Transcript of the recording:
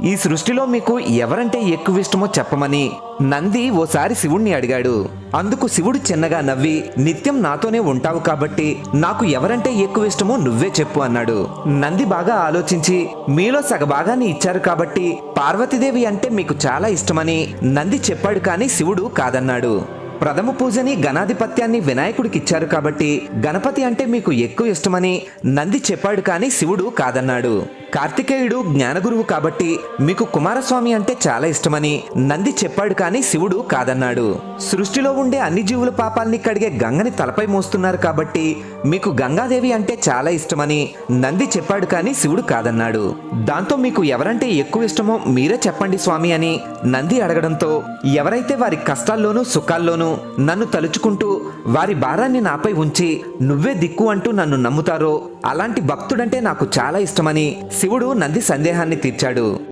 ఈ సృష్టిలో మీకు ఎవరంటే ఎక్కువ ఇష్టమో చెప్పమని నంది ఓసారి శివుణ్ణి అడిగాడు. అందుకు శివుడు చిన్నగా నవ్వి, నిత్యం నాతోనే ఉంటావు కాబట్టి నాకు ఎవరంటే ఎక్కువ ఇష్టమో నువ్వే చెప్పు అన్నాడు. నంది బాగా ఆలోచించి, మీలో సగభాగాన్ని ఇచ్చారు కాబట్టి పార్వతీదేవి అంటే మీకు చాలా ఇష్టమని నంది చెప్పాడు. కానీ శివుడు కాదన్నాడు. ప్రథమ పూజని గణాధిపత్యాన్ని వినాయకుడికిచ్చారు కాబట్టి గణపతి అంటే మీకు ఎక్కువ ఇష్టమని నంది చెప్పాడు. కానీ శివుడు కాదన్నాడు. కార్తికేయుడు జ్ఞానగురువు కాబట్టి మీకు కుమారస్వామి అంటే చాలా ఇష్టమని నంది చెప్పాడు. కానీ శివుడు కాదన్నాడు. సృష్టిలో ఉండే అన్ని జీవుల పాపాల్ని కడిగే గంగని తలపై మోస్తున్నారు కాబట్టి మీకు గంగాదేవి అంటే చాలా ఇష్టమని నంది చెప్పాడు. కానీ శివుడు కాదన్నాడు. దాంతో మీకు ఎవరంటే ఎక్కువ ఇష్టమో మీరే చెప్పండి స్వామి అని నంది అడగడంతో, ఎవరైతే వారి కష్టాల్లోనూ సుఖాల్లోనూ నన్ను తలుచుకుంటూ వారి భారాన్ని నాపై ఉంచి నువ్వే దిక్కు అంటూ నన్ను నమ్ముతారో అలాంటి భక్తుడంటే నాకు చాలా ఇష్టమని శివుడు నంది సందేహాన్ని తీర్చాడు.